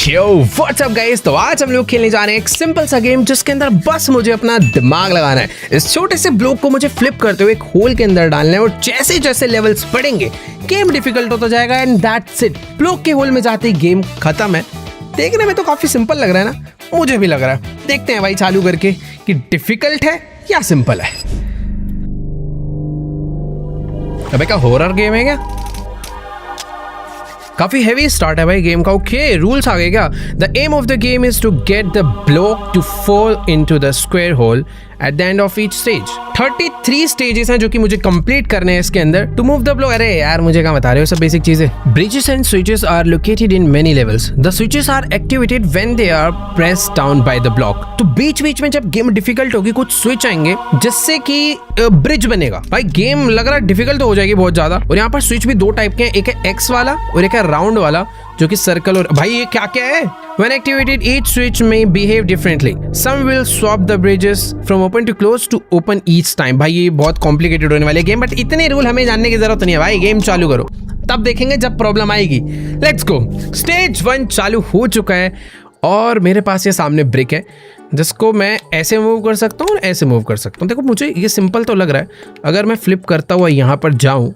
Yo what's up guys, तो आज हम लोग खेलने जा रहे हैं एक सिंपल सा गेम जिसके अंदर बस मुझे अपना दिमाग लगाना है। इस छोटे से ब्लॉक को मुझे फ्लिप करते हुए एक होल के अंदर डालना है और जैसे जैसे लेवल्स बढ़ेंगे गेम डिफिकल्ट होता जाएगा एंड दैट्स इट। ब्लॉक के होल में जाते ही गेम खत्म है। देखने में तो काफी सिंपल लग रहा है ना, मुझे भी लग रहा है। देखते हैं भाई चालू करके कि डिफिकल्ट है या सिंपल है। अबे क्या हॉरर गेम है क्या? काफी हेवी स्टार्ट है भाई गेम का। ओके, रूल्स आ गए क्या? The aim of the game is to get the block to fall into the square hole at the end of each stage. 33 stages हैं जो कि मुझे कंप्लीट करने हैं इसके अंदर। टू मूव द ब्लॉक, अरे यार मुझे क्या बता रहे हो, सब बेसिक चीजें। Bridges and switches are located in many levels. The switches are activated when they are pressed down by the block. तो बीच बीच में जब गेम डिफिकल्ट होगी कुछ स्विच आएंगे जिससे कि ब्रिज बनेगा। भाई गेम लग रहा है डिफिकल्ट तो हो जाएगी बहुत ज्यादा। और यहाँ पर स्विच भी दो टाइप के हैं, एक है एक्स वाला और एक है राउंड वाला जो कि सर्कल। और भाई ये क्या क्या है? When activated, each switch may behave differently. Some will swap the bridges from open to close to open each time. भाई ये बहुत कॉम्प्लिकेटेड होने वाले गेम, बट इतने रूल हमें जानने की जरूरत नहीं है भाई। गेम चालू करो, तब देखेंगे जब प्रॉब्लम आएगी। Let's go. स्टेज 1 चालू हो चुका है और मेरे पास ये सामने ब्रिक है जिसको मैं ऐसे मूव कर सकता हूँ और ऐसे मूव कर सकता हूँ। देखो मुझे ये सिंपल तो लग रहा है। अगर मैं फ्लिप करता हुआ यहाँ पर जाऊँ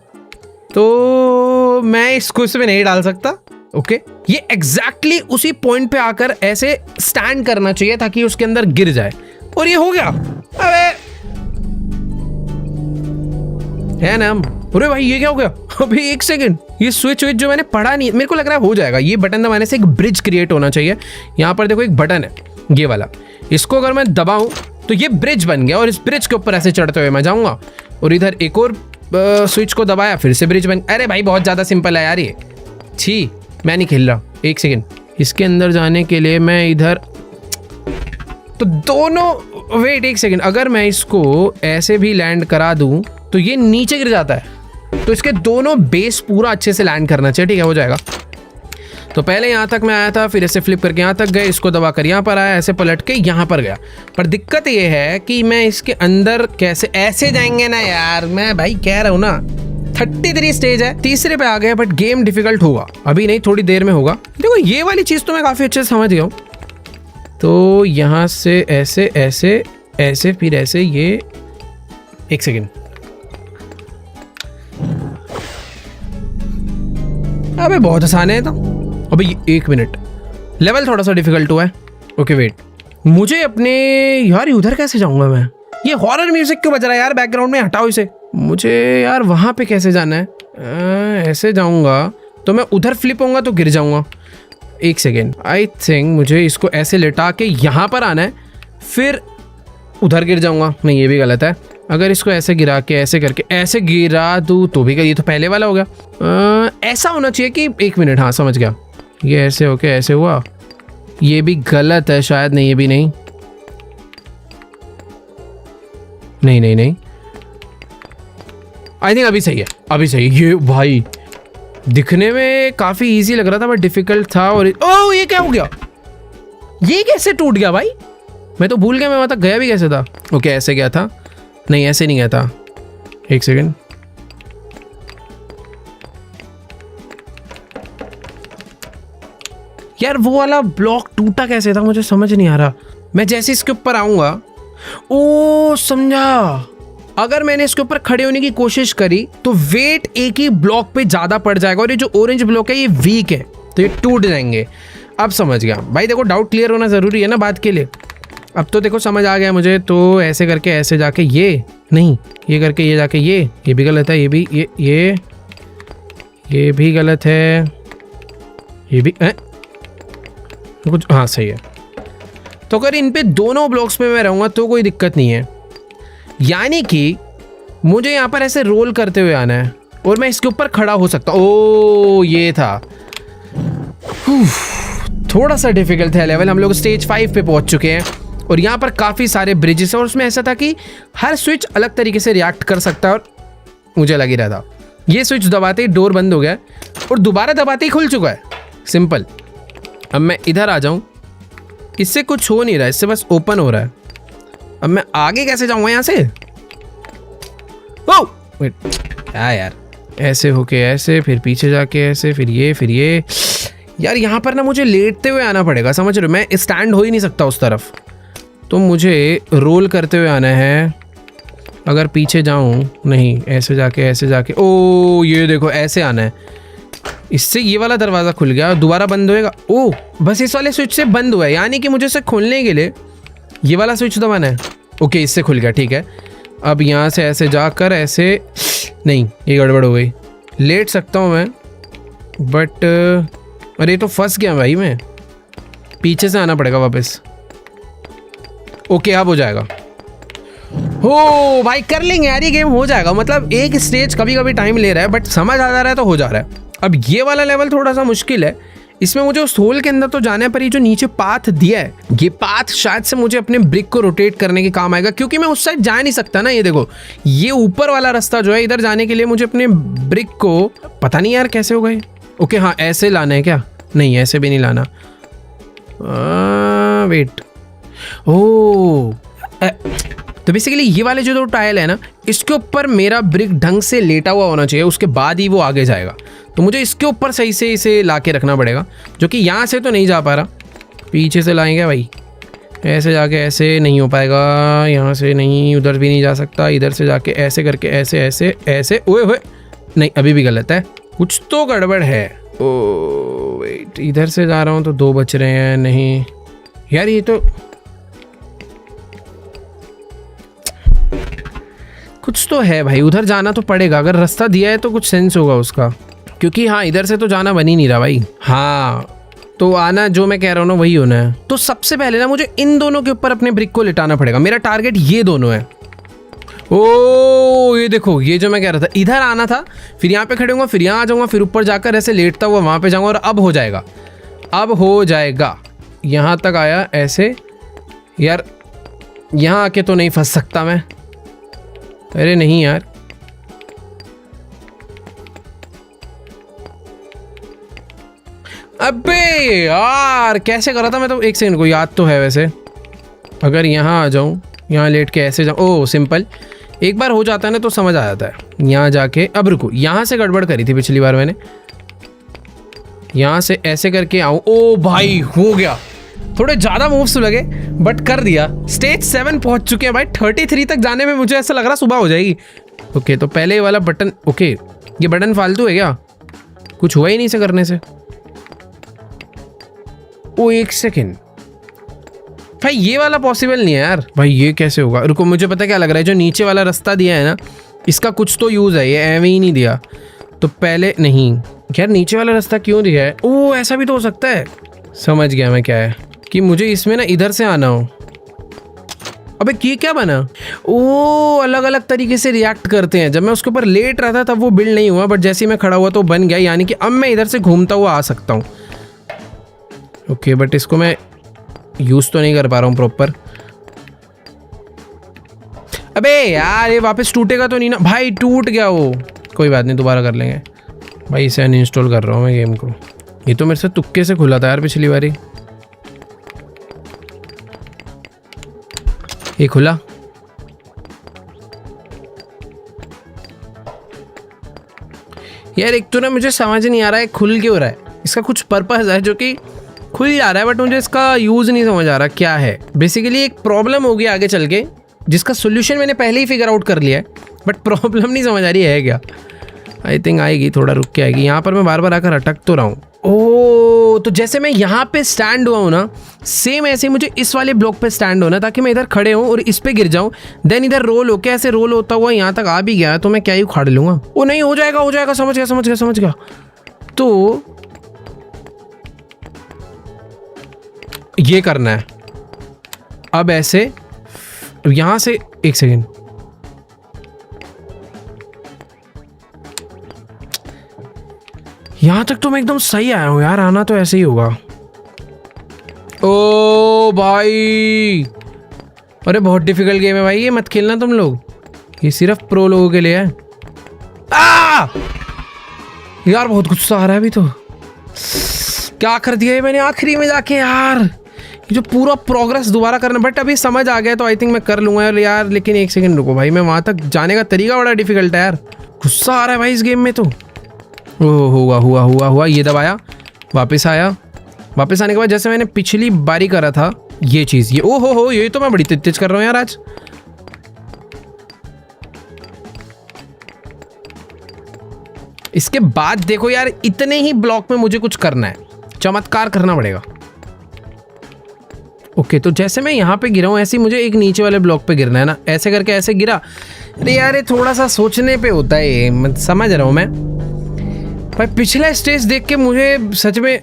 तो मैं इसको इसमें नहीं डाल सकता। ओके, ये एग्जैक्टली उसी पॉइंट पे आकर ऐसे स्टैंड करना चाहिए ताकि उसके अंदर गिर जाए, और ये हो गया। अबे है ना, अरे भाई ये क्या हो गया? अभी एक सेकंड, ये स्विच जो मैंने पढ़ा नहीं, मेरे को लग रहा है हो जाएगा। ये बटन दबाने से एक ब्रिज क्रिएट होना चाहिए। यहाँ पर देखो एक बटन है ये वाला, इसको अगर मैं दबाऊं तो ये ब्रिज बन गया और इस ब्रिज के ऊपर ऐसे चढ़ते हुए मैं जाऊंगा। और इधर एक और स्विच को दबाया, फिर से ब्रिज बन। अरे भाई बहुत ज्यादा सिंपल है यार ये। छी, मैं नहीं खेल रहा। एक सेकेंड, इसके अंदर जाने के लिए मैं इधर तो दोनों, वेट एक सेकेंड, अगर मैं इसको ऐसे भी लैंड करा दूं तो ये नीचे गिर जाता है। तो इसके दोनों बेस पूरा अच्छे से लैंड करना चाहिए। ठीक है, हो जाएगा। तो पहले यहाँ तक मैं आया था, फिर ऐसे फ्लिप करके यहाँ तक गए, इसको दबाकर यहाँ पर आया, ऐसे पलट के यहाँ पर गया। पर दिक्कत ये है कि मैं इसके अंदर कैसे, ऐसे जाएंगे ना यार, मैं भाई कह रहा हूँ ना। 33 स्टेज है, तीसरे पे आ गए, बट गेम डिफिकल्ट होगा। अभी नहीं, थोड़ी देर में होगा। देखो ये वाली चीज तो मैं काफी अच्छे से समझ गया हूँ। तो यहाँ से ऐसे ऐसे ऐसे फिर ऐसे, ये एक सेकेंड, अबे बहुत आसान है तो। अबे एक मिनट, लेवल थोड़ा सा डिफिकल्ट हुआ है। ओके वेट, मुझे अपने यार उधर कैसे जाऊंगा मैं? ये हॉरर म्यूजिक क्यों बज रहा है यार बैकग्राउंड में? हटाओ इसे। मुझे यार वहां पे कैसे जाना है? ऐसे जाऊंगा तो मैं उधर फ्लिप होऊंगा तो गिर जाऊंगा। एक सेकेंड, आई थिंक मुझे इसको ऐसे लेटा के यहाँ पर आना है, फिर उधर गिर जाऊंगा। नहीं, ये भी गलत है। अगर इसको ऐसे गिरा के ऐसे करके ऐसे गिरा दूँ तो भी, ये तो पहले वाला हो गया। ऐसा होना चाहिए कि, एक मिनट, हाँ समझ गया। ये ऐसे होके ऐसे हुआ, ये भी गलत है शायद। नहीं, ये भी नहीं, नहीं नहीं नहीं, आई थिंक अभी सही है, अभी सही है। ये भाई दिखने में काफी इजी लग रहा था बट डिफिकल्ट था। और ओह, ये क्या हो गया? ये कैसे टूट गया भाई? मैं तो भूल गया मैं वहां तक गया भी कैसे था। ओके, ऐसे गया था, नहीं ऐसे नहीं गया था। एक सेकेंड, यार वो वाला ब्लॉक टूटा कैसे था मुझे समझ नहीं आ रहा। मैं जैसे इसके ऊपर आऊंगा, ओ समझा, अगर मैंने इसके ऊपर खड़े होने की कोशिश करी तो वेट एक ही ब्लॉक पे ज्यादा पड़ जाएगा और ये जो ऑरेंज ब्लॉक है ये वीक है तो ये टूट जाएंगे। अब समझ गया भाई। देखो डाउट क्लियर होना जरूरी है ना बात के लिए। अब तो देखो समझ आ गया मुझे। तो ऐसे करके ऐसे जाके, ये नहीं, ये करके ये जाके, ये भी गलत है, ये भी, ये भी गलत है, ये भी कुछ, हाँ सही है। तो अगर इन पे दोनों ब्लॉक्स पे मैं रहूंगा तो कोई दिक्कत नहीं है। यानी कि मुझे यहाँ पर ऐसे रोल करते हुए आना है और मैं इसके ऊपर खड़ा हो सकता हूँ। ओ ये था, थोड़ा सा डिफिकल्ट है लेवल। हम लोग स्टेज 5 पे पहुंच चुके हैं और यहाँ पर काफ़ी सारे ब्रिजेस हैं और उसमें ऐसा था कि हर स्विच अलग तरीके से रिएक्ट कर सकता है और मुझे लग ही रहा था। ये स्विच दबाते ही डोर बंद हो गया और दोबारा दबाते ही खुल चुका है। सिंपल। अब मैं इधर आ जाऊँ, इससे कुछ हो नहीं रहा, इससे बस ओपन हो रहा है। अब मैं आगे कैसे जाऊंगा यहाँ से? ओह क्या यार, ऐसे होके ऐसे, फिर पीछे जाके ऐसे, फिर ये यार यहाँ पर ना मुझे लेटते हुए आना पड़ेगा, समझ रहे हो, मैं स्टैंड हो ही नहीं सकता उस तरफ, तो मुझे रोल करते हुए आना है। अगर पीछे जाऊँ, नहीं ऐसे जाके ओ ये देखो ऐसे आना है, इससे ये वाला दरवाज़ा खुल गया, दोबारा बंद होएगा। ओ बस इस वाले स्विच से बंद हुआ है, यानी कि मुझे इसे खोलने के लिए ये वाला स्विच दबाना है। ओके इससे खुल गया, ठीक है। अब यहाँ से ऐसे जाकर ऐसे, नहीं ये गड़बड़ हो गई, लेट सकता हूँ मैं बट अरे तो फंस गया भाई मैं, पीछे से आना पड़ेगा वापस। ओके अब हो जाएगा। हो भाई कर लेंगे यार, ये गेम हो जाएगा। मतलब एक स्टेज कभी कभी टाइम ले रहा है बट समझ आ जा रहा है तो हो जा रहा है। अब ये वाला लेवल थोड़ा सा मुश्किल है, इसमें मुझे उस होल के अंदर तो जाने पर, ये जो नीचे पाथ दिया है, ये पाथ शायद से मुझे अपने ब्रिक को रोटेट करने के काम आएगा, क्योंकि मैं उस साइड जा नहीं सकता ना। ये देखो ये ऊपर वाला रास्ता जो है, इधर जाने के लिए मुझे अपने ब्रिक को, पता नहीं यार कैसे हो गए। ओके हाँ ऐसे लाना है क्या? नहीं ऐसे भी नहीं लाना, वेट। ओ तो बेसिकली ये वाले जो दो टाइल है ना, इसके ऊपर मेरा ब्रिक ढंग से लेटा हुआ होना चाहिए, उसके बाद ही वो आगे जाएगा। तो मुझे इसके ऊपर सही से इसे ला के रखना पड़ेगा, जो कि यहाँ से तो नहीं जा पा रहा, पीछे से लाएंगे भाई, ऐसे जाके ऐसे नहीं हो पाएगा, यहाँ से नहीं, उधर भी नहीं जा सकता, इधर से जाके ऐसे करके ऐसे ऐसे ऐसे, ओए होए नहीं अभी भी गलत है, कुछ तो गड़बड़ है। ओ वेट, इधर से जा रहा हूँ तो दो बच रहे हैं, नहीं यार ये तो कुछ तो है भाई, उधर जाना तो पड़ेगा। अगर रास्ता दिया है तो कुछ सेंस होगा उसका, क्योंकि हाँ इधर से तो जाना बन ही नहीं रहा भाई। हाँ तो आना जो मैं कह रहा हूँ ना वही होना है। तो सबसे पहले ना मुझे इन दोनों के ऊपर अपने ब्रिक को लिटाना पड़ेगा, मेरा टारगेट ये दोनों है। ओ ये देखो, ये जो मैं कह रहा था, इधर आना था, फिर यहाँ पे खड़े होऊंगा, फिर यहाँ आ जाऊंगा, फिर ऊपर जाकर ऐसे लेटता हुआ वहाँ पे जाऊंगा, और अब हो जाएगा, अब हो जाएगा। यहाँ तक आया ऐसे, यार यहाँ आके तो नहीं फंस सकता मैं, अरे नहीं यार, अबे यार कैसे करा था मैं तो, एक सेकंड को याद तो है वैसे। अगर यहाँ आ जाऊँ, यहाँ लेट के ऐसे जाऊँ, ओ सिंपल, एक बार हो जाता है ना तो समझ आ जाता है। यहाँ जाके, अब रुको, यहाँ से गड़बड़ करी थी पिछली बार मैंने, यहाँ से ऐसे करके आऊँ। ओ भाई हो गया, थोड़े ज़्यादा मूव्स लगे बट कर दिया। स्टेज 7 पहुँच चुके हैं भाई, 33 तक जाने में मुझे ऐसा लग रहा सुबह हो जाएगी। ओके तो पहले वाला बटन, ओके ये बटन फालतू है क्या? कुछ हुआ ही नहीं इसे करने से। ओ एक सेकेंड भाई, ये वाला पॉसिबल नहीं है यार भाई, ये कैसे होगा? रुको मुझे पता क्या लग रहा है, जो नीचे वाला रास्ता दिया है ना, इसका कुछ तो यूज़ है, ये एवं ही नहीं दिया। तो पहले नहीं यार, नीचे वाला रास्ता क्यों दिया है? ओ ऐसा भी तो हो सकता है, समझ गया मैं क्या है, कि मुझे इसमें ना इधर से आना हो। अबे ये क्या बना? ओ अलग अलग तरीके से रिएक्ट करते हैं। जब मैं उसके ऊपर लेट रहा था तब वो बिल्ड नहीं हुआ, बट जैसे ही मैं खड़ा हुआ तो बन गया, यानी कि अब मैं इधर से घूमता हुआ आ सकता हूँ। ओके बट इसको मैं यूज़ तो नहीं कर पा रहा हूँ प्रॉपर। अबे यार ये वापस टूटेगा तो नहीं ना भाई? टूट गया वो, कोई बात नहीं दोबारा कर लेंगे भाई। इसे अनइंस्टॉल कर रहा हूँ मैं गेम को, ये तो मेरे से तुक्के से खुला था यार पिछली बारी। ये खुला, यार एक तो ना मुझे समझ नहीं आ रहा है खुल क्यों रहा है, इसका कुछ पर्पस है जो कि खुल जा रहा है, बट मुझे इसका यूज़ नहीं समझ आ रहा क्या है। बेसिकली एक प्रॉब्लम होगी आगे चल के, जिसका सोल्यूशन मैंने पहले ही फिगर आउट कर लिया है, बट प्रॉब्लम नहीं समझ आ रही है क्या। आई थिंक आएगी, थोड़ा रुक के आएगी। यहाँ पर मैं बार बार आकर अटक तो रहा हूँ। ओह तो जैसे मैं यहाँ पे स्टैंड हुआ हूँ ना, सेम ऐसे मुझे इस वाले ब्लॉक पे स्टैंड होना, ताकि मैं इधर खड़े हूँ और इस पे गिर जाऊँ, देन इधर रोल होके ऐसे रोल होता हुआ यहाँ तक आ भी गया तो मैं क्या ही उखाड़ लूँगा। ओ नहीं हो जाएगा, हो जाएगा, समझ गया समझ गया समझ गया। तो ये करना है अब ऐसे, यहाँ से, एक सेकेंड, यहाँ तक तो मैं एकदम सही आया हूँ यार, आना तो ऐसे ही होगा। ओ भाई अरे बहुत डिफिकल्ट गेम है भाई, ये मत खेलना तुम लोग, ये सिर्फ प्रो लोगों के लिए है। यार बहुत गुस्सा आ रहा है अभी तो, क्या कर दिया है मैंने आखिरी में जाके यार, ये जो पूरा प्रोग्रेस दोबारा करना। बट अभी समझ आ गया तो आई थिंक मैं कर लूँगा यार। लेकिन एक सेकंड रुको भाई, मैं वहाँ तक जाने का तरीका बड़ा डिफिकल्ट है यार, गुस्सा आ रहा है भाई इस गेम में तो। ओ हुआ हुआ हुआ हुआ, ये दबाया, वापस आया, वापस आने के बाद जैसे मैंने पिछली बारी करा था ये चीज़, ये ओ हो ये तो मैं बड़ी तेज कर रहा हूँ यार आज। इसके बाद देखो यार, इतने ही ब्लॉक में मुझे कुछ करना है, चमत्कार करना पड़ेगा। ओके तो जैसे मैं यहाँ पे गिरा हूँ ऐसे ही मुझे एक नीचे वाले ब्लॉक पे गिरना है ना, ऐसे करके ऐसे गिरा। अरे यार ये थोड़ा सा सोचने पे होता है, ये मैं समझ रहा हूँ मैं भाई। पिछला स्टेज देख के मुझे सच में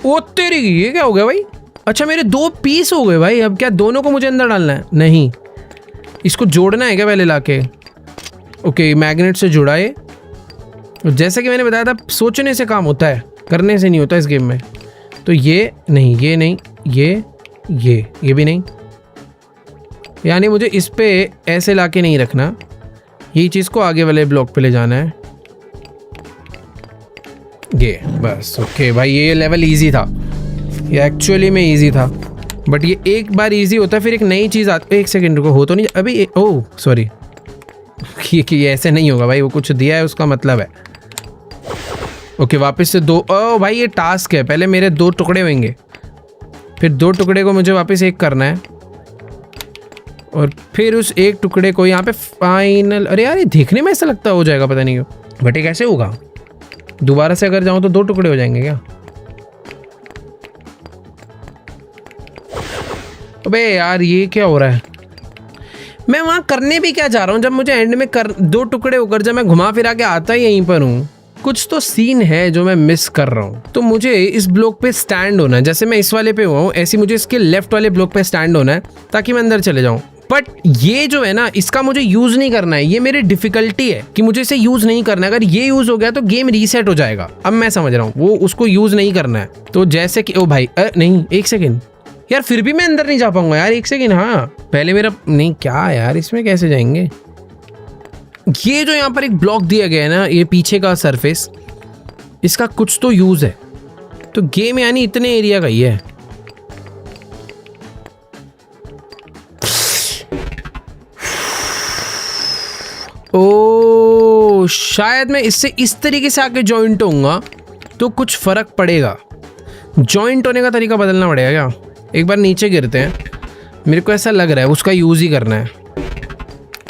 ओ तेरी, ये क्या हो गया भाई? अच्छा मेरे 2 पीस हो गए भाई, अब क्या दोनों को मुझे अंदर डालना है? नहीं, इसको जोड़ना है क्या पहले लाके? ओके मैग्नेट से जुड़ा है। जैसे कि मैंने बताया था सोचने से काम होता है, करने से नहीं होता इस गेम में। तो ये नहीं, ये नहीं, ये भी नहीं, यानी मुझे इस पे ऐसे लाके नहीं रखना, ये चीज़ को आगे वाले ब्लॉक पे ले जाना है, ये बस। ओके भाई ये लेवल इजी था, ये एक्चुअली में इजी था, बट ये एक बार इजी होता है फिर एक नई चीज़ आती है। 1 सेकेंड रुको, हो तो नहीं अभी, ओह सॉरी कि ऐसे नहीं होगा भाई, वो कुछ दिया है उसका मतलब है। ओके वापस से 2, ओ भाई ये टास्क है, पहले मेरे 2 टुकड़े होंगे, फिर 2 टुकड़े को मुझे वापस एक करना है, और फिर उस एक टुकड़े को यहाँ पे फाइनल। अरे यार ये देखने में ऐसा लगता हो जाएगा, पता नहीं क्यों, बट ये कैसे होगा? दोबारा से अगर जाऊँ तो 2 टुकड़े हो जाएंगे क्या? अबे यार ये क्या हो रहा है? मैं वहाँ करने भी क्या जा रहा हूँ जब मुझे एंड में 2 टुकड़े होकर जब मैं घुमा फिरा के आता ही यहीं पर हूँ। कुछ तो सीन है जो मैं मिस कर रहा हूँ। तो मुझे इस ब्लॉक पे स्टैंड होना है, जैसे मैं इस वाले पे हुआ हूँ ऐसे मुझे इसके लेफ्ट वाले ब्लॉक पे स्टैंड होना है ताकि मैं अंदर चले जाऊँ। बट ये जो है ना, इसका मुझे यूज नहीं करना है, ये मेरी डिफिकल्टी है कि मुझे इसे यूज नहीं करना है। अगर ये यूज हो गया तो गेम रीसेट हो जाएगा। अब मैं समझ रहा हूँ वो उसको यूज नहीं करना है। तो जैसे कि ओ भाई नहीं 1 सेकेंड यार, फिर भी मैं अंदर नहीं जा पाऊंगा यार। 1 सेकेंड, हाँ पहले मेरा नहीं, क्या यार इसमें कैसे जाएंगे? ये जो यहाँ पर एक ब्लॉक दिया गया है ना, ये पीछे का सरफेस, इसका कुछ तो यूज है। तो गेम यानी इतने एरिया का ही है। ओ शायद मैं इससे इस तरीके से आके जॉइंट होऊंगा तो कुछ फर्क पड़ेगा। जॉइंट होने का तरीका बदलना पड़ेगा क्या? एक बार नीचे गिरते हैं, मेरे को ऐसा लग रहा है उसका यूज ही करना है।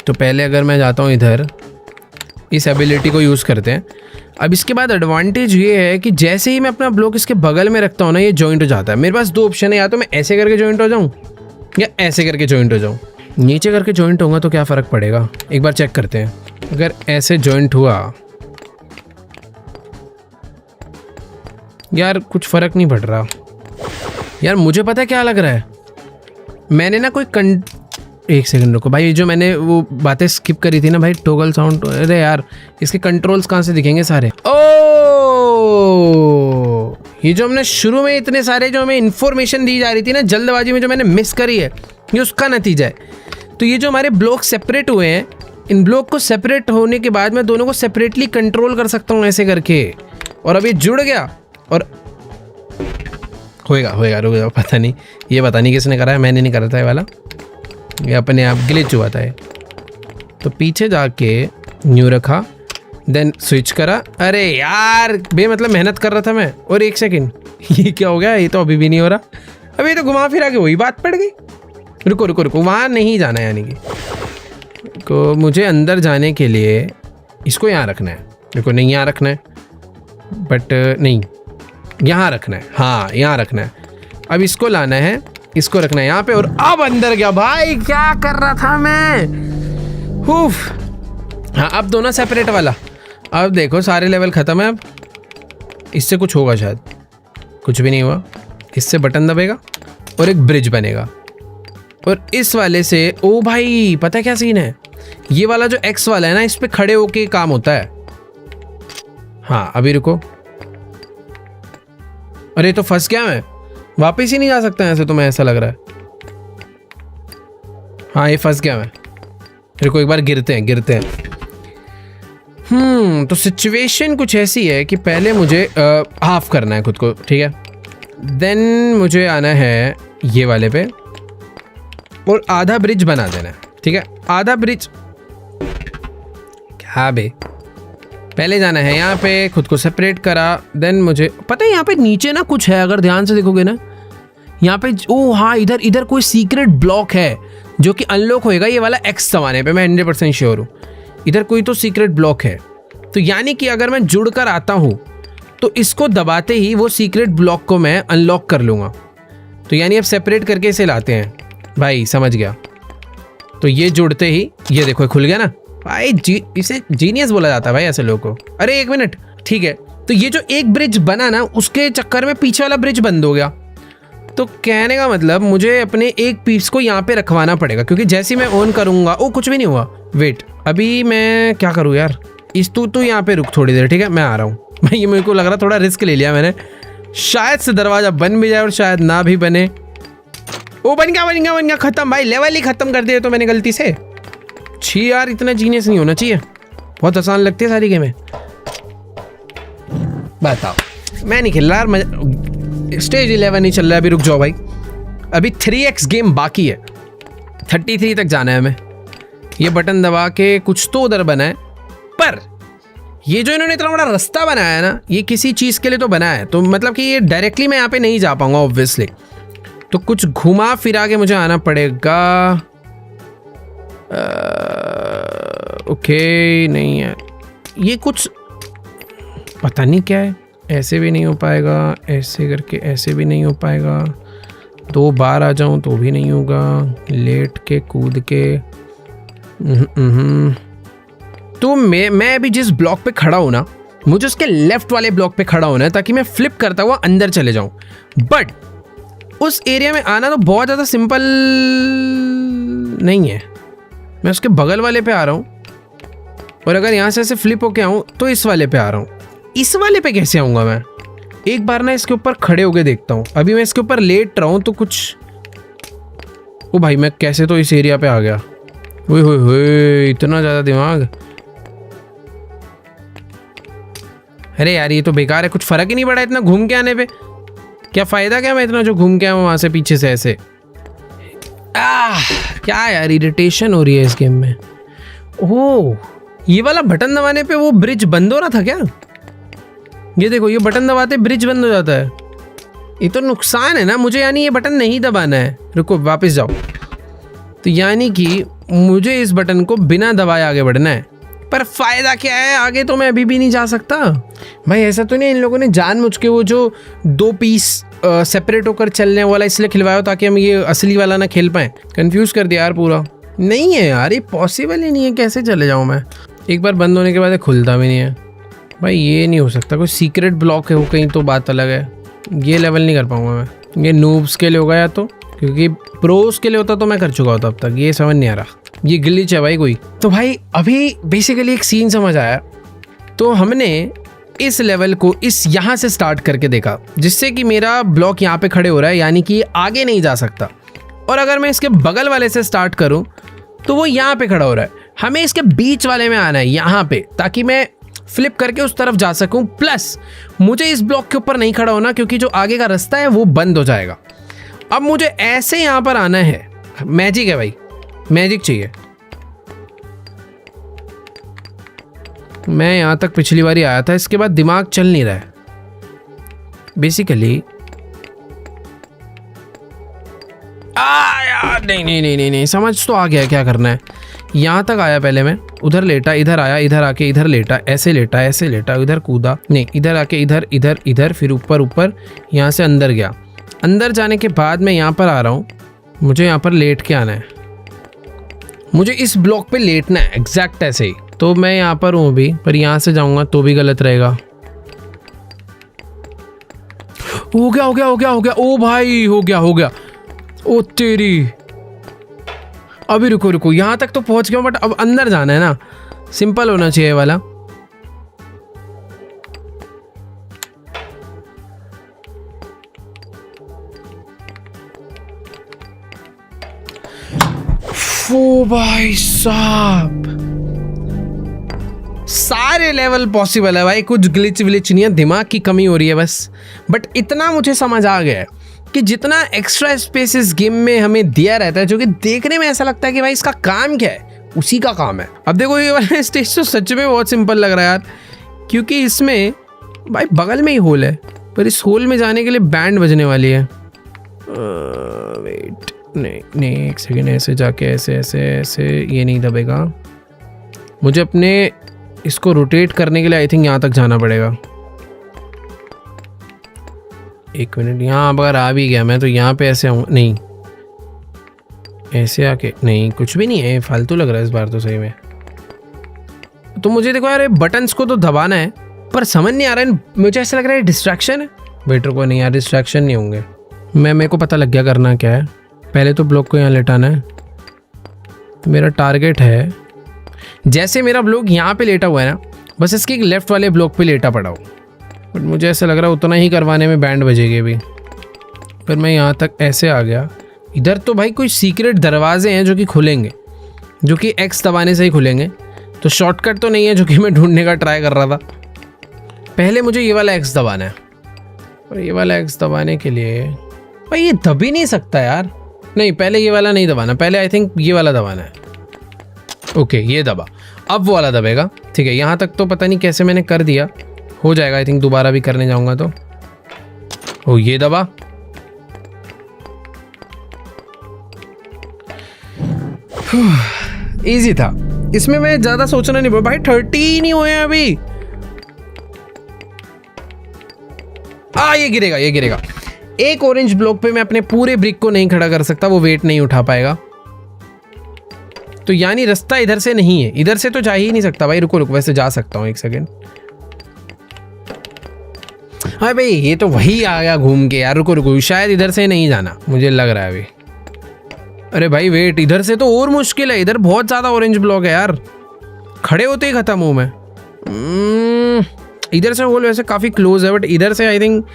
तो पहले अगर मैं जाता हूँ इधर, इस एबिलिटी को यूज़ करते हैं। अब इसके बाद एडवांटेज ये है कि जैसे ही मैं अपना ब्लॉक इसके बगल में रखता हूँ ना, ये जॉइंट हो जाता है। मेरे पास 2 ऑप्शन है, या तो मैं ऐसे करके जॉइंट हो जाऊँ या ऐसे करके जॉइंट हो जाऊँ। नीचे करके जॉइंट होगा तो क्या फ़र्क पड़ेगा, एक बार चेक करते हैं। अगर ऐसे जॉइंट हुआ यार कुछ फ़र्क नहीं पड़ रहा यार। मुझे पता है क्या लग रहा है, मैंने ना कोई 1 सेकंड रुको भाई, जो मैंने वो बातें स्किप करी थी ना भाई, टॉगल साउंड। अरे यार इसके कंट्रोल्स कहाँ से दिखेंगे सारे? ओ ये जो हमने शुरू में इतने सारे जो हमें इन्फॉर्मेशन दी जा रही थी ना जल्दबाजी में, जो मैंने मिस करी है, ये उसका नतीजा है। तो ये जो हमारे ब्लॉक सेपरेट हुए हैं, इन ब्लॉक को सेपरेट होने के बाद मैं दोनों को सेपरेटली कंट्रोल कर सकता हूँ ऐसे करके। और अब ये जुड़ गया और होएगा रुक जाओ, पता नहीं ये पता नहीं किसने करा है, मैंने नहीं करा था ये वाला, ये अपने आप ग्लिच हुआ था। तो पीछे जाके न्यू रखा, देन स्विच करा। अरे यार बे मतलब मेहनत कर रहा था मैं। और 1 सेकेंड ये क्या हो गया? ये तो अभी भी नहीं हो रहा। अभी तो घुमा फिरा के वही बात पड़ गई। रुको वहाँ नहीं जाना है, यानी कि को मुझे अंदर जाने के लिए इसको यहाँ रखना है। देखो नहीं यहाँ रखना है, बट नहीं यहाँ रखना है, हाँ यहाँ रखना है। अब इसको लाना है, इसको रखना है यहाँ पे, और अब अंदर गया। भाई क्या कर रहा था मैं? हाँ अब दोनों सेपरेट वाला। अब देखो सारे लेवल ख़त्म है। अब इससे कुछ होगा शायद, कुछ भी नहीं हुआ। इससे बटन दबेगा और एक ब्रिज बनेगा, और इस वाले से ओ भाई पता है क्या सीन है? ये वाला जो एक्स वाला है ना, इस पे खड़े होके काम होता है। हाँ अभी रुको, अरे तो फंस गया मैं, वापस ही नहीं जा सकता ऐसे, तो मैं ऐसा लग रहा है। हाँ ये फंस गया मैं। रुको एक बार गिरते हैं। तो सिचुएशन कुछ ऐसी है कि पहले मुझे हाफ करना है खुद को, ठीक है। देन मुझे आना है ये वाले पे और आधा ब्रिज बना देना है, ठीक है। आधा ब्रिज क्या बे? पहले जाना है यहाँ पे, खुद को सेपरेट करा, देन मुझे पता है यहाँ पे नीचे ना कुछ है, अगर ध्यान से देखोगे ना यहाँ पे। ओ हाँ, इधर इधर कोई सीक्रेट ब्लॉक है जो कि अनलॉक होएगा ये वाला एक्स दबाने पे, मैं 100% श्योर हूँ। इधर कोई तो सीक्रेट ब्लॉक है, तो यानी कि अगर मैं जुड़ कर आता हूँ तो इसको दबाते ही वो सीक्रेट ब्लॉक को मैं अनलॉक कर लूँगा। तो यानी अब सेपरेट करके इसे लाते हैं भाई, समझ गया। तो ये जुड़ते ही ये देखो खुल गया ना भाई, इसे जीनियस बोला जाता है भाई ऐसे लोगों को। अरे 1 मिनट, ठीक है। तो ये जो एक ब्रिज बना ना, उसके चक्कर में पीछे वाला ब्रिज बंद हो गया। तो कहने का मतलब मुझे अपने एक पीस को यहाँ पे रखवाना पड़ेगा, क्योंकि जैसे मैं ऑन करूँगा, ओ कुछ भी नहीं हुआ। वेट, अभी मैं क्या करूँ यार, इस तू यहाँ पे रुक थोड़ी देर, ठीक है, मैं आ रहा हूँ भाई। ये मेरे को लग रहा थोड़ा रिस्क ले लिया मैंने, शायद से दरवाजा बन भी जाए और शायद ना भी बने। ओ बन गया, खत्म भाई, लेवल ही खत्म कर दिया तो मैंने गलती से। छी यार, इतना जीनियस नहीं होना चाहिए, बहुत आसान लगती है सारी गेमें। बताओ, मैं नहीं खेल रहा यार, स्टेज 11 नहीं चल रहा है अभी, रुक जाओ भाई, अभी 3x गेम बाकी है, 33 तक जाना है हमें। ये बटन दबा के कुछ तो उधर बना है, पर ये जो इन्होंने इतना बड़ा रास्ता बनाया है ना, ये किसी चीज़ के लिए तो बना है, तो मतलब कि ये डायरेक्टली मैं यहाँ पे नहीं जा पाऊंगा ऑब्वियसली, तो कुछ घुमा फिरा के मुझे आना पड़ेगा। ओके, नहीं है ये, कुछ पता नहीं क्या है, ऐसे भी नहीं हो पाएगा, ऐसे करके ऐसे भी नहीं हो पाएगा, 2 बार आ जाऊं तो भी नहीं होगा, लेट के कूद के। तो मैं अभी जिस ब्लॉक पे खड़ा हूं ना, मुझे उसके लेफ्ट वाले ब्लॉक पे खड़ा होना है ताकि मैं फ्लिप करता हुआ अंदर चले जाऊं। बट उस एरिया में आना तो बहुत ज़्यादा सिंपल नहीं है, मैं उसके बगल वाले पे आ रहा हूँ, और अगर यहाँ से ऐसे फ्लिप होके आऊँ तो इस वाले पे आ रहा हूँ। इस वाले पे कैसे आऊँगा मैं? एक बार ना इसके ऊपर खड़े होके देखता हूँ। अभी मैं इसके ऊपर लेट रहा हूँ तो कुछ, ओ भाई मैं कैसे तो इस एरिया पे आ गया। ओए होए होए, इतना ज़्यादा दिमाग। अरे यार ये तो बेकार है, कुछ फ़र्क ही नहीं पड़ा इतना घूम के आने पे। क्या फ़ायदा क्या मैं इतना जो घूम के आया वहाँ से पीछे से ऐसे। क्या यार, इरिटेशन हो रही है इस गेम में। ओह, ये वाला बटन दबाने पे वो ब्रिज बंद हो रहा था क्या? ये देखो, ये बटन दबाते ब्रिज बंद हो जाता है। ये तो नुकसान है ना मुझे, यानी ये बटन नहीं दबाना है। रुको वापस जाओ। तो यानी कि मुझे इस बटन को बिना दबाए आगे बढ़ना है, पर फ़ायदा क्या है? आगे तो मैं अभी भी नहीं जा सकता भाई। ऐसा तो नहीं इन लोगों ने जानबूझ के वो जो 2 पीस सेपरेट होकर चलने वाला इसलिए खिलवाया ताकि हम ये असली वाला ना खेल पाएँ? कंफ्यूज कर दिया यार पूरा। नहीं है यार, ये पॉसिबल ही नहीं है, कैसे चले जाऊँ मैं? एक बार बंद होने के बाद खुलता भी नहीं है भाई, ये नहीं हो सकता। कोई सीक्रेट ब्लॉक है वो कहीं, तो बात अलग है। ये लेवल नहीं कर पाऊंगा मैं, ये नूब्स के लिए होगा या तो, क्योंकि प्रोस के लिए होता तो मैं कर चुका होता अब तक। ये समझ नहीं आ रहा, ये ग्लिच है भाई कोई। तो भाई अभी बेसिकली एक सीन समझ आया। तो हमने इस लेवल को इस यहाँ से स्टार्ट करके देखा, जिससे कि मेरा ब्लॉक यहाँ पे खड़े हो रहा है, यानी कि आगे नहीं जा सकता। और अगर मैं इसके बगल वाले से स्टार्ट करूँ तो वो यहाँ पे खड़ा हो रहा है। हमें इसके बीच वाले में आना है यहाँ पे, ताकि मैं फ्लिप करके उस तरफ जा सकूं। प्लस मुझे इस ब्लॉक के ऊपर नहीं खड़ा होना, क्योंकि जो आगे का रास्ता है वो बंद हो जाएगा। अब मुझे ऐसे यहाँ पर आना है। मैजिक है भाई, मैजिक चाहिए। मैं यहाँ तक पिछली बार ही आया था, इसके बाद दिमाग चल नहीं रहा है बेसिकली। यार नहीं नहीं नहीं नहीं नहीं, समझ तो आ गया क्या करना है। यहाँ तक आया पहले मैं, उधर लेटा, इधर आया, इधर आके इधर लेटा, ऐसे लेटा, इधर कूदा, नहीं इधर आके इधर इधर इधर, फिर ऊपर ऊपर, यहाँ से अंदर गया। अंदर जाने के बाद मैं यहाँ पर आ रहा हूँ, मुझे यहाँ पर लेट के आना है। मुझे इस ब्लॉक पे लेटना है एग्जैक्ट ऐसे ही। तो मैं यहाँ पर हूँ अभी, पर यहाँ से जाऊँगा तो भी गलत रहेगा। हो गया। ओ भाई हो गया। ओ तेरी, अभी रुको, यहाँ तक तो पहुँच गया, बट अब अंदर जाना है ना। सिंपल होना चाहिए वाला। ओ भाई साहब, सारे लेवल पॉसिबल है भाई, कुछ ग्लिच विलिच नहीं है, दिमाग की कमी हो रही है बस। बट इतना मुझे समझ आ गया है कि जितना एक्स्ट्रा स्पेस इस गेम में हमें दिया रहता है, जो कि देखने में ऐसा लगता है कि भाई इसका काम क्या है, उसी का काम है। अब देखो ये वाला स्टेज तो सच में बहुत सिंपल लग रहा है यार। क्योंकि इसमें भाई बगल में ही होल है, पर इस होल में जाने के लिए बैंड बजने वाली है। वेट, नहीं एक सेकेंड, ऐसे जाके ऐसे ऐसे ऐसे ये नहीं दबेगा। मुझे अपने इसको रोटेट करने के लिए आई थिंक यहाँ तक जाना पड़ेगा। एक मिनट, यहाँ अगर आ भी गया मैं तो यहाँ पे ऐसे आऊँ, नहीं ऐसे आके, नहीं कुछ भी नहीं है, फालतू लग रहा है इस बार तो सही में। तो मुझे देखो यार, बटन्स को तो दबाना है पर समझ नहीं आ रहा है, मुझे ऐसा लग रहा है डिस्ट्रैक्शन है। वेटर को नहीं यार, डिस्ट्रैक्शन नहीं होंगे। मेरे को पता लग गया करना क्या है। पहले तो ब्लॉक को यहाँ लेटाना है, तो मेरा टारगेट है जैसे मेरा ब्लॉक यहाँ पे लेटा हुआ है ना, बस इसके लेफ्ट वाले ब्लॉक पे लेटा पड़ा हो। बट मुझे ऐसा लग रहा है उतना ही करवाने में बैंड बजेगी अभी। फिर मैं यहाँ तक ऐसे आ गया। इधर तो भाई कोई सीक्रेट दरवाजे हैं जो कि खुलेंगे, जो कि एक्स दबाने से ही खुलेंगे। तो शॉर्टकट तो नहीं है जो कि मैं ढूंढने का ट्राई कर रहा था। पहले मुझे ये वाला एक्स दबाना है, और ये वाला एक्स दबाने के लिए भाई ये दब ही नहीं सकता यार। नहीं, पहले ये वाला नहीं दबाना, पहले आई थिंक ये वाला दबाना है। ओके, ये दबा, अब वो वाला दबेगा। ठीक है, यहाँ तक तो पता नहीं कैसे मैंने कर दिया, हो जाएगा आई थिंक। दोबारा भी करने जाऊँगा तो ओ, ये दबा। इजी था, इसमें मैं ज़्यादा सोचना नहीं पड़ा। भाई 30 ही नहीं हुए अभी। ये गिरेगा, ये गिरेगा। एक ऑरेंज ब्लॉक पे मैं अपने पूरे ब्रिक को नहीं खड़ा कर सकता, वो वेट नहीं उठा पाएगा। तो यानी रास्ता इधर से नहीं है, इधर से तो जा ही नहीं सकता भाई। रुको रुको, वैसे जा सकता हूँ, एक सेकेंड। हाँ भाई, ये तो वही आ गया घूम के यार। रुको रुको, शायद इधर से नहीं जाना, मुझे लग रहा है अभी। अरे भाई वेट, इधर से तो और मुश्किल है। इधर बहुत ज़्यादा ऑरेंज ब्लॉक है यार, खड़े होते ही ख़त्म हूँ मैं। इधर से होल वैसे काफ़ी क्लोज है, बट इधर से आई थिंक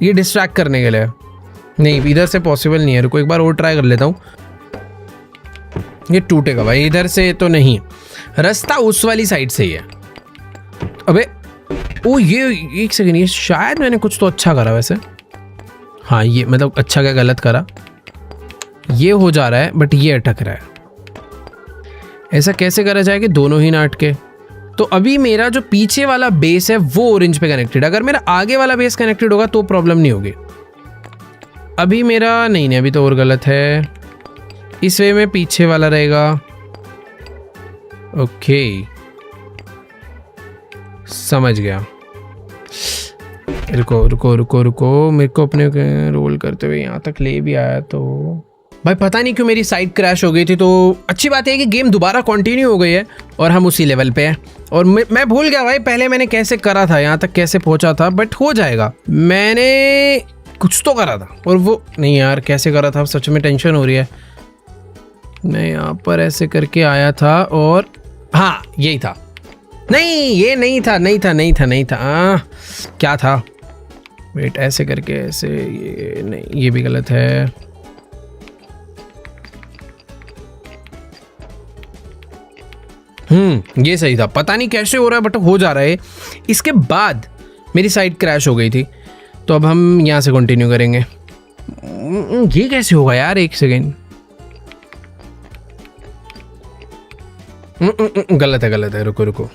ये डिस्ट्रैक्ट करने के लिए नहीं, इधर से पॉसिबल नहीं है। रुको एक बार और ट्राई कर लेता हूँ। ये टूटेगा भाई, इधर से तो नहीं। रास्ता उस वाली साइड से ही है। अबे ओ, ये एक सेकेंड, ये शायद मैंने कुछ तो अच्छा करा वैसे। हाँ, ये मतलब अच्छा क्या गलत करा, ये हो जा रहा है बट ये अटक रहा है। ऐसा कैसे करा जाए कि दोनों ही ना अटके। तो अभी मेरा जो पीछे वाला बेस है वो ऑरेंज पे कनेक्टेड। अगर मेरा आगे वाला बेस कनेक्टेड होगा तो प्रॉब्लम नहीं होगी। अभी मेरा नहीं, अभी तो और गलत है। इस वे में पीछे वाला रहेगा। ओके, समझ गया। रुको रुको रुको रुको, मेरे को अपने रोल करते हुए यहाँ तक ले भी आया तो भाई पता नहीं क्यों मेरी साइट क्रैश हो गई थी। तो अच्छी बात है कि गेम दोबारा कंटिन्यू हो गई है और हम उसी लेवल पे हैं। और मैं भूल गया भाई पहले मैंने कैसे करा था, यहाँ तक कैसे पहुँचा था, बट हो जाएगा। मैंने कुछ तो करा था और वो नहीं यार, कैसे करा था सच में टेंशन हो रही है। मैं यहाँ पर ऐसे करके आया था और हाँ यही था। नहीं ये नहीं था, नहीं था, नहीं था, नहीं था। क्या था? वेट, ऐसे करके ऐसे, ये नहीं, ये भी गलत है। ये सही था। पता नहीं कैसे हो रहा है बट हो जा रहा है। इसके बाद मेरी साइट क्रैश हो गई थी, तो अब हम यहाँ से कंटिन्यू करेंगे। ये कैसे होगा यार, एक सेकेंड। गलत है, गलत है। रुको रुको,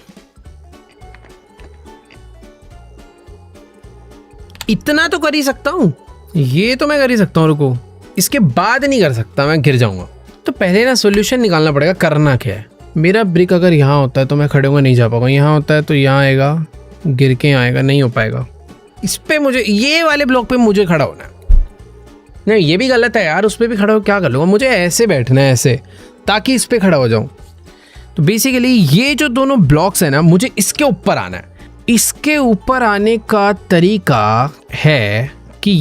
इतना तो कर ही सकता हूँ, ये तो मैं कर ही सकता हूँ। रुको, इसके बाद नहीं कर सकता, मैं गिर जाऊंगा। तो पहले ना सॉल्यूशन निकालना पड़ेगा, करना क्या है। मेरा ब्रिक अगर यहाँ होता है तो मैं खड़े होकर नहीं जा पाऊंगा, यहाँ होता है तो यहाँ आएगा, गिर के आएगा, नहीं हो पाएगा। इस पे मुझे, ये वाले ब्लॉक पे मुझे खड़ा होना है। नहीं ये भी गलत है यार, उस पर भी खड़ा हो क्या कर लूँगा। मुझे ऐसे बैठना है, ऐसे, ताकि इस पर खड़ा हो जाऊँ। तो बेसिकली ये जो दोनों ब्लॉक्स हैं ना, मुझे इसके ऊपर आना है। इसके ऊपर आने का तरीका है कि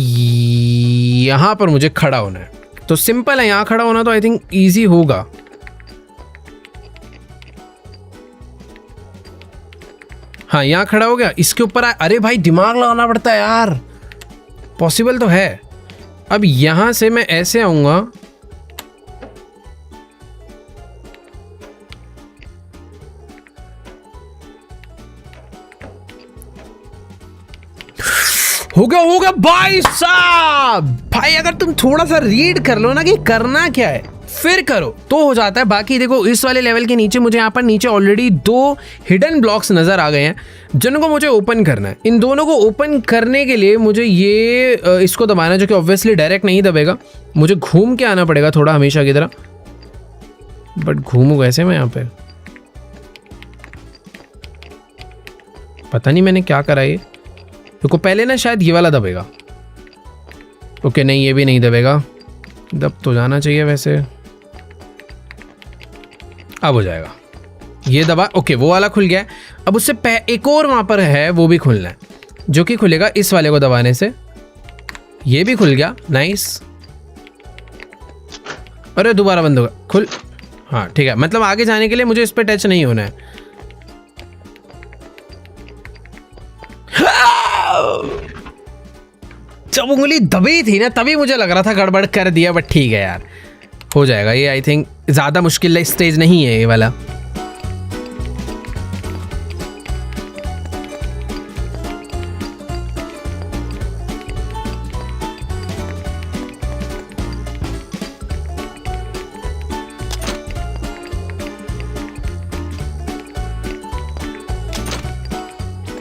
यहाँ पर मुझे खड़ा होना है। तो सिंपल है, यहाँ खड़ा होना तो आई थिंक ईजी होगा। हाँ यहाँ खड़ा हो गया, इसके ऊपर अरे भाई दिमाग लगाना पड़ता है यार, पॉसिबल तो है। अब यहां से मैं ऐसे आऊंगा, होगा भाई साहब। भाई अगर तुम थोड़ा सा रीड कर लो ना कि करना क्या है, फिर करो तो हो जाता है। बाकी देखो इस वाले लेवल के नीचे मुझे यहाँ पर नीचे ऑलरेडी 2 हिडन ब्लॉक्स नज़र आ गए हैं जिनको मुझे ओपन करना है। इन दोनों को ओपन करने के लिए मुझे ये इसको दबाना है, जो कि ऑब्वियसली डायरेक्ट नहीं दबेगा, मुझे घूम के आना पड़ेगा थोड़ा हमेशा की तरह। बट घूमूँ कैसे मैं यहाँ पे, पता नहीं मैंने क्या करा ये। रुको पहले ना शायद ये वाला दबेगा। ओके नहीं ये भी नहीं दबेगा, दब तो जाना चाहिए वैसे। अब हो जाएगा, ये दबा। ओके वो वाला खुल गया है। अब उससे एक और वहां पर है वो भी खुलना है, जो कि खुलेगा इस वाले को दबाने से। ये भी खुल गया, नाइस। अरे दोबारा बंद होगा, खुल। हाँ ठीक है, मतलब आगे जाने के लिए मुझे इस पर टच नहीं होना है। जब उंगली दबी थी ना तभी मुझे लग रहा था गड़बड़ कर दिया, बट ठीक है यार हो जाएगा ये। आई थिंक ज़्यादा मुश्किल स्टेज नहीं है ये वाला।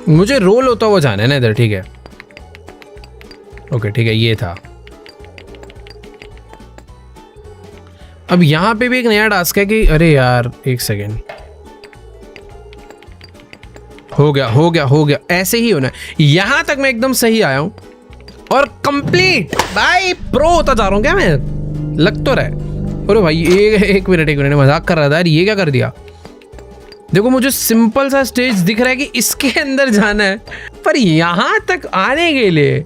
मुझे रोल होता हुआ जाना है ना इधर, ठीक है। ओके ठीक है, ये था। अब यहां पे भी एक नया टास्क है कि अरे यार एक सेकेंड, हो गया हो गया हो गया, ऐसे ही होना है। यहां तक मैं एकदम सही आया हूं और कंप्लीट। भाई प्रो होता जा रहा हूं क्या मैं, लग तो रहा है। अरे भाई एक मिनट मजाक कर रहा था यार, ये क्या कर दिया। देखो मुझे सिंपल सा स्टेज दिख रहा है कि इसके अंदर जाना है, पर यहां तक आने के लिए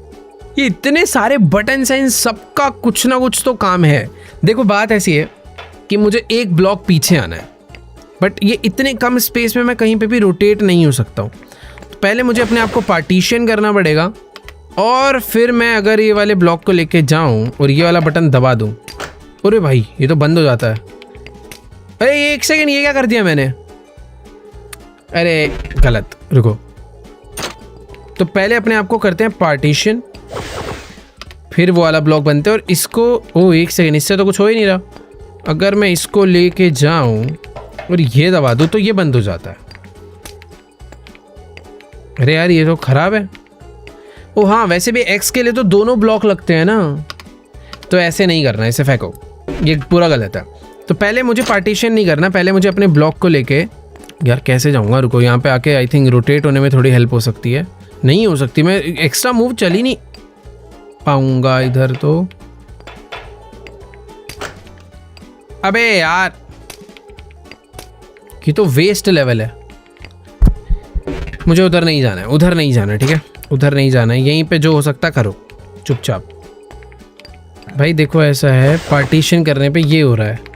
ये इतने सारे बटन हैं, इन सबका कुछ ना कुछ तो काम है। देखो बात ऐसी है कि मुझे एक ब्लॉक पीछे आना है, बट ये इतने कम स्पेस में मैं कहीं पे भी रोटेट नहीं हो सकता हूँ। तो पहले मुझे अपने आप को पार्टीशन करना पड़ेगा, और फिर मैं अगर ये वाले ब्लॉक को लेके जाऊँ और ये वाला बटन दबा दूँ, अरे भाई ये तो बंद हो जाता है। अरे एक सेकेंड, ये क्या कर दिया मैंने, अरे गलत, रुको। तो पहले अपने आप को करते हैं पार्टीशन, फिर वो वाला ब्लॉक बनते हैं, और इसको ओ एक सेकेंड, इससे तो कुछ हो ही नहीं रहा। अगर मैं इसको लेके जाऊं और ये दबा दूं तो ये बंद हो जाता है। अरे यार ये तो खराब है। ओ हाँ वैसे भी एक्स के लिए तो दोनों ब्लॉक लगते हैं ना, तो ऐसे नहीं करना, इसे फेंको, ये पूरा गलत है। तो पहले मुझे पार्टीशन नहीं करना, पहले मुझे अपने ब्लॉक को लेके, यार कैसे जाऊंगा, रुको यहाँ पे आके आई थिंक रोटेट होने में थोड़ी हेल्प हो सकती है। नहीं हो सकती, मैं एक्स्ट्रा मूव चल ही नहीं पाऊंगा इधर तो। अबे यार ये तो वेस्ट लेवल है, मुझे उधर नहीं जाना है, उधर नहीं जाना है, ठीक है उधर नहीं जाना है। यहीं पे जो हो सकता करो चुपचाप। भाई देखो ऐसा है, पार्टीशन करने पे ये हो रहा है।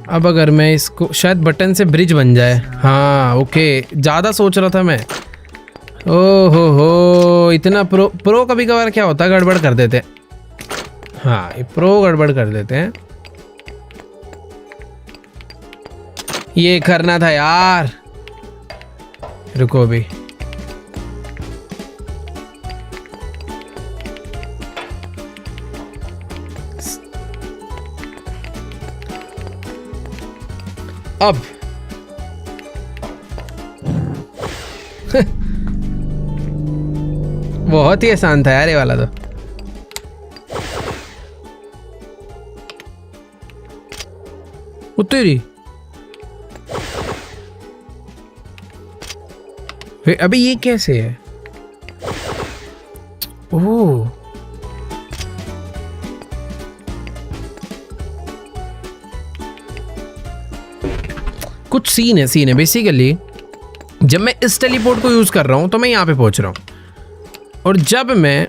अब अगर मैं इसको, शायद बटन से ब्रिज बन जाए। हाँ ओके, ज़्यादा सोच रहा था मैं। ओहो हो, इतना प्रो कभी कभार क्या होता है, गड़बड़ कर देते हैं। हाँ ये प्रो गड़बड़ कर देते हैं। ये करना था यार, रुको अभी। अब बहुत ही आसान था यार ये वाला तो। उतरी अभी ये कैसे है, ओह कुछ सीन है बेसिकली। जब मैं इस टेलीपोर्ट को यूज़ कर रहा हूँ तो मैं यहाँ पे पहुँच रहा हूँ, और जब मैं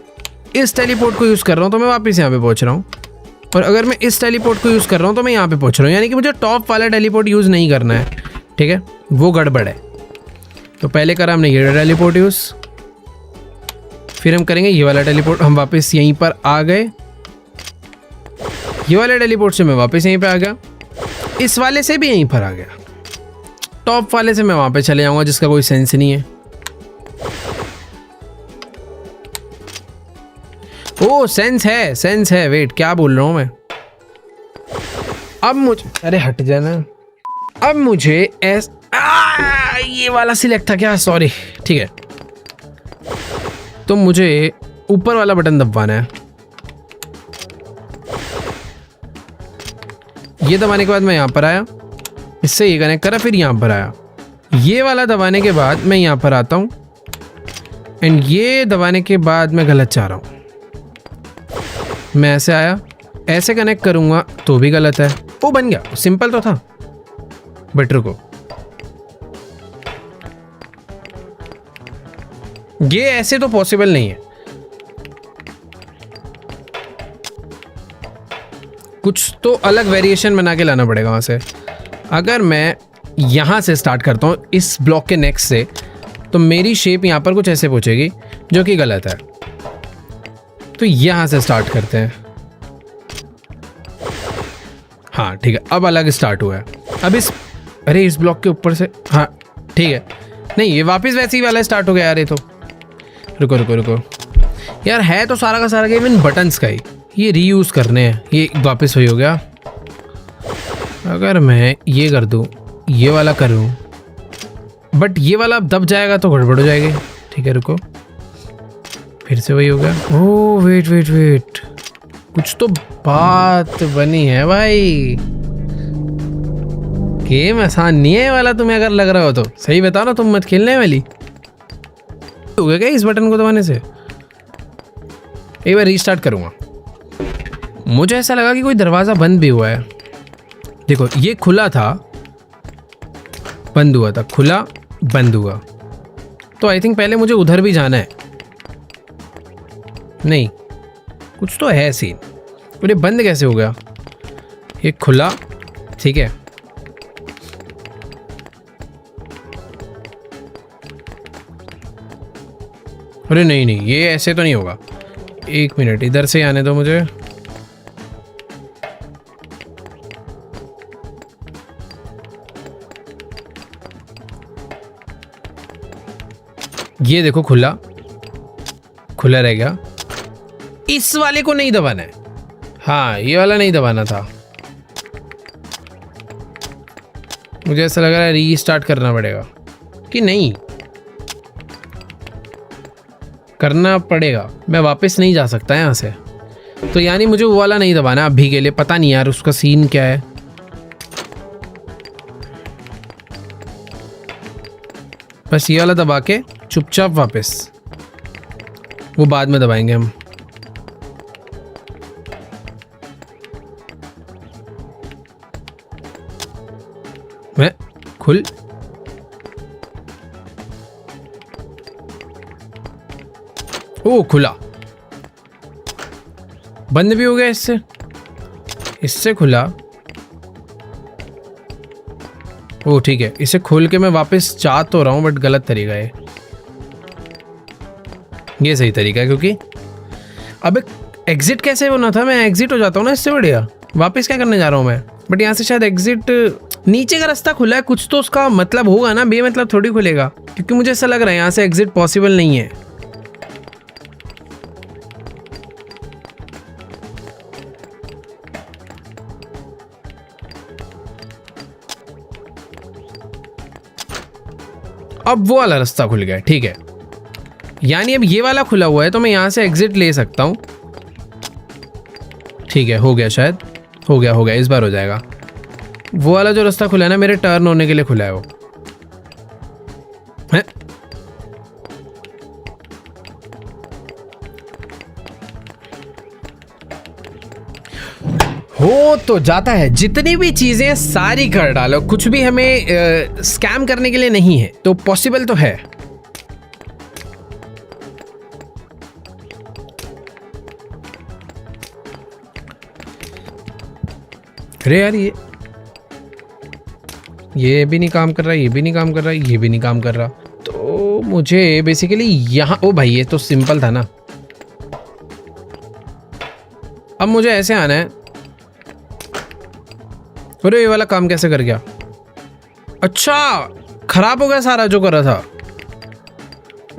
इस टेलीपोर्ट को यूज़ कर रहा हूँ तो मैं वापस यहाँ पे पहुँच रहा हूँ, और अगर मैं इस टेलीपोर्ट को यूज़ कर रहा हूँ तो मैं यहाँ पे पहुँच रहा हूँ। यानी कि मुझे टॉप वाला टेलीपोर्ट यूज़ नहीं करना है, ठीक है वो गड़बड़ है। तो पहले करा हमने ये टेलीपोर्ट यूज़, फिर हम करेंगे ये वाला टेलीपोर्ट। हम वापस यहीं पर आ गए, ये वाले टेलीपोर्ट से मैं वापस यहीं पे आ गया, इस वाले से भी यहीं पर आ गया, टॉप वाले से मैं वहाँ पे चले जाऊँगा जिसका कोई सेंस नहीं है। ओ सेंस है, वेट क्या बोल रहा हूँ मैं। अब मुझे, अरे हट जाना, अब मुझे ये वाला सिलेक्ट था क्या, सॉरी, ठीक है। तो मुझे ऊपर वाला बटन दबाना है, ये दबाने के बाद मैं यहाँ पर आया, इससे ये कनेक्ट करा, फिर यहाँ पर आया, ये वाला दबाने के बाद मैं यहाँ पर आता हूँ, एंड ये दबाने के बाद मैं गलत चाह रहा हूँ, मैं ऐसे आया, ऐसे कनेक्ट करूँगा तो भी गलत है। वो बन गया, सिंपल तो था, बट रुको, ये ऐसे तो पॉसिबल नहीं है, कुछ तो अलग वेरिएशन बना के लाना पड़ेगा वहाँ से। अगर मैं यहाँ से स्टार्ट करता हूँ इस ब्लॉक के नेक्स्ट से, तो मेरी शेप यहाँ पर कुछ ऐसे पहुँचेगी, जो कि गलत है। तो यहाँ से स्टार्ट करते हैं, हाँ ठीक है, अब अलग स्टार्ट हुआ है। अब अरे इस ब्लॉक के ऊपर से, हाँ ठीक है, नहीं ये वापस वैसे ही वाला स्टार्ट हो गया यार। ये तो रुको रुको रुको यार, है तो सारा का सारा गेम इन बटन्स का ही, ये रीयूज़ करने हैं, ये वापस वही हो गया। अगर मैं ये कर दूँ, ये वाला करूँ, बट ये वाला अब दब जाएगा तो गड़बड़ हो जाएगी। ठीक है रुको, फिर से वही हो गया। ओह वेट वेट वेट, कुछ तो बात बनी है भाई, गेम आसान नहीं है वाला, तुम्हें अगर लग रहा हो तो सही बताओ ना, तुम मत खेलने वाली हो गया क्या इस बटन को दबाने से। एक बार रीस्टार्ट करूँगा, मुझे ऐसा लगा कि कोई दरवाज़ा बंद भी हुआ है। देखो ये खुला था, बंद हुआ था, खुला बंद हुआ, तो आई थिंक पहले मुझे उधर भी जाना है। नहीं कुछ तो है सीन, अरे बंद कैसे हो गया, ये खुला, ठीक है अरे नहीं नहीं, ये ऐसे तो नहीं होगा, एक मिनट इधर से आने दो मुझे। ये देखो खुला खुला रह गया, इस वाले को नहीं दबाना है, हाँ ये वाला नहीं दबाना था। मुझे ऐसा लग रहा है रीस्टार्ट करना पड़ेगा, कि नहीं करना पड़ेगा, मैं वापस नहीं जा सकता यहाँ से। तो यानी मुझे वो वाला नहीं दबाना अभी के लिए, पता नहीं यार उसका सीन क्या है। बस ये वाला दबा के चुपचाप वापस, वो बाद में दबाएंगे हम। मैं खुल, ओ खुला, बंद भी हो गया इससे खुला। ओ ठीक है, इसे खोल के मैं वापस जा तो रहा हूँ, बट गलत तरीका है। ये सही तरीका है, क्योंकि अब एग्जिट कैसे होना था, मैं एग्जिट हो जाता हूँ ना इससे बढ़िया। वापस क्या करने जा रहा हूँ मैं, बट यहाँ से शायद एग्जिट, नीचे का रास्ता खुला है, कुछ तो उसका मतलब होगा ना, बेमतलब थोड़ी खुलेगा, क्योंकि मुझे ऐसा लग रहा है यहाँ से एग्जिट पॉसिबल नहीं है। अब वो वाला रास्ता खुल गया, ठीक है, यानी अब ये वाला खुला हुआ है, तो मैं यहाँ से एग्जिट ले सकता हूँ। ठीक है, हो गया, शायद हो गया, इस बार हो जाएगा। वो वाला जो रास्ता खुला है ना, मेरे टर्न होने के लिए खुला है वो है। हो तो जाता है, जितनी भी चीजें सारी कर डालो, कुछ भी हमें स्कैम करने के लिए नहीं है, तो पॉसिबल तो है। अरे यार ये भी नहीं काम कर रहा, ये भी नहीं काम कर रहा, ये भी नहीं काम कर रहा। तो मुझे बेसिकली यहाँ, ओ भाई ये तो सिंपल था ना। अब मुझे ऐसे आना है। अरे ये वाला काम कैसे कर गया, अच्छा खराब हो गया सारा जो कर रहा था।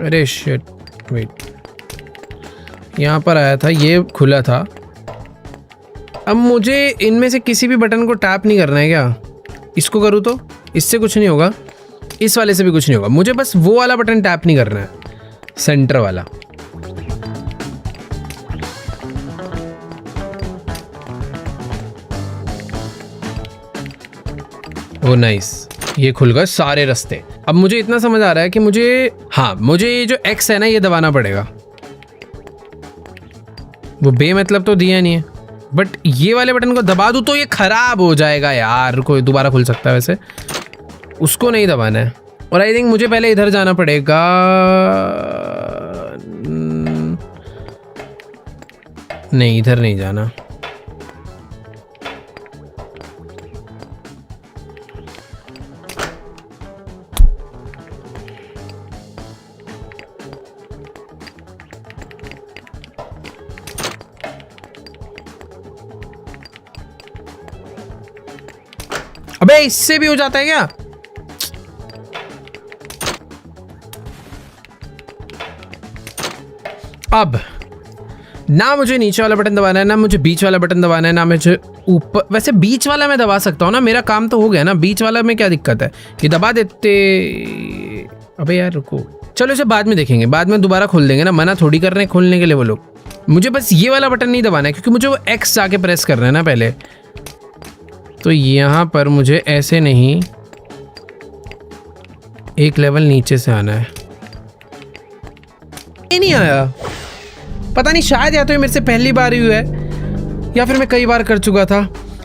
अरे शिट, वेट, यहाँ पर आया था, ये खुला था, अब मुझे इनमें से किसी भी बटन को टैप नहीं करना है क्या? इसको करूँ तो इससे कुछ नहीं होगा, इस वाले से भी कुछ नहीं होगा, मुझे बस वो वाला बटन टैप नहीं करना है, सेंटर वाला। ओ नाइस, ये खुल गए सारे रास्ते। अब मुझे इतना समझ आ रहा है कि मुझे ये जो X है ना, ये दबाना पड़ेगा। वो बेमतलब तो दिया नहीं है, बट ये वाले बटन को दबा दूं तो ये खराब हो जाएगा यार। कोई दोबारा खुल सकता है वैसे, उसको नहीं दबाना है। और आई थिंक मुझे पहले इधर जाना पड़ेगा। नहीं, इधर नहीं जाना। अबे इससे भी हो जाता है क्या? अब ना मुझे नीचे वाला बटन दबाना है, ना मुझे बीच वाला बटन दबाना है, ना मुझे ऊपर। वैसे बीच वाला मैं दबा सकता हूँ ना, मेरा काम तो हो गया ना। बीच वाला में क्या दिक्कत है, ये दबा देते। अबे यार रुको, चलो इसे बाद में देखेंगे, बाद में दोबारा खोल देंगे ना। मना थोड़ी कर रहे हैं खोलने के लिए वो लोग। मुझे बस ये वाला बटन नहीं दबाना है, क्योंकि मुझे वो X जाके प्रेस करना है ना पहले। तो यहाँ पर मुझे ऐसे नहीं, एक लेवल नीचे से आना है। ये नहीं आया, पता नहीं, शायद या तो ये मेरे से पहली बार ही हुआ है या फिर मैं कई बार कर चुका था।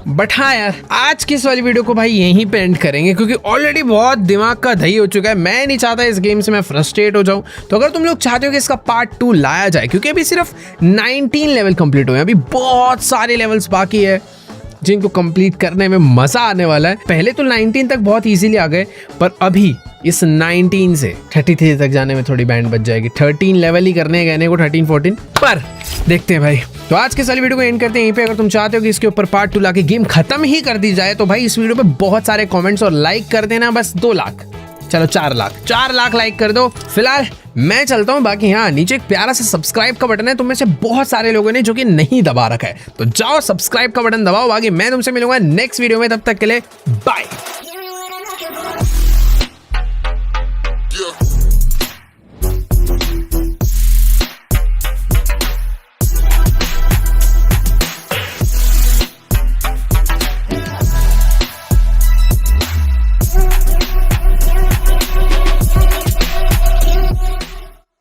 बट हाँ यार, आज की इस वाली वीडियो को भाई यहीं पे एंड करेंगे, क्योंकि ऑलरेडी बहुत दिमाग का दही हो चुका है। मैं नहीं चाहता इस गेम से मैं फ्रस्ट्रेट हो जाऊं। तो अगर तुम लोग चाहते हो कि इसका पार्ट 2 लाया जाए, क्योंकि अभी सिर्फ 19 लेवल कंप्लीट हुए हैं, अभी बहुत सारे लेवल्स बाकी है जिनको कंप्लीट करने में मजा आने वाला है। पहले तो 19 तक बहुत इजीली आ गए, पर अभी इस 19 से 33 तक जाने में थोड़ी बैंड बच जाएगी। 13 लेवल ही करने हैं कहने को, 13 14, पर देखते हैं भाई। तो आज के सारी वीडियो को एंड करते हैं यहीं पे। अगर तुम चाहते हो कि इसके ऊपर पार्ट 2 लाके गेम खत्म ही कर दी जाए, तो भाई इस वीडियो पे बहुत सारे कमेंट्स और लाइक कर देना। बस 2 लाख, चलो 4 लाख लाइक कर दो। फिलहाल मैं चलता हूँ। बाकी हाँ, नीचे एक प्यारा सा सब्सक्राइब का बटन है, तुम में से बहुत सारे लोगों ने जो कि नहीं दबा रखा है, तो जाओ सब्सक्राइब का बटन दबाओ। बाकी मैं तुमसे मिलूंगा नेक्स्ट वीडियो में, तब तक के लिए बाय।